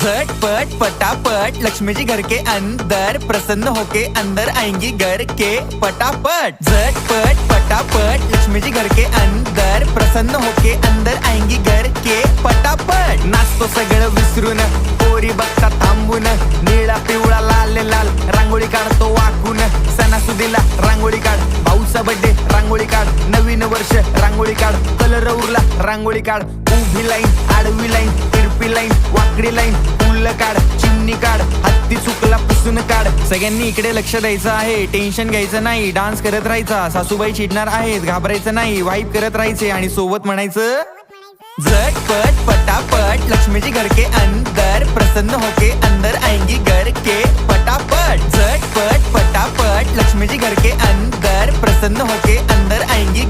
झटपट पटापट लक्ष्मी जी घर के अंदर, प्रसन्न होके अंदर आएंगी घर के पटापट। झटपट पटापट लक्ष्मी जी घर के अंदर, प्रसन्न होके अंदर आएंगी घर के पटापट। नाचतो सगळं विसरून, पोरी बघता थांबून, निळा पिवळा लाल लाल रांगोळी काढतो वाकून। सणासुदीला रांगोळी काढ, भाऊचा बर्थडे रांगोळी काढ, नवीन वर्ष रांगोळी काढ, कलर उरला रांगोळी काढ। उभी लाईन, आडवी लाईन, तिरपी लाईन, वाकडी लाईन, फुल काढ, चिमणी काढ, हत्ती चुकला पुसून काढ। सगळ्यांनी इकडे लक्ष द्यायचं आहे, टेन्शन घ्यायचं नाही, डान्स करत राहायचा। सासूबाई चिडणार आहेत, घाबरायचं नाही, वाईप करत राहायचे आणि सोबत म्हणायचं झटपट पटापट लक्ष्मी जी घर के अंदर, प्रसन्न होके अंदर आएंगी घर के पटापट। झटपट पटापट लक्ष्मी जी घर के अंदर, प्रसन्न होके अंदर आएंगी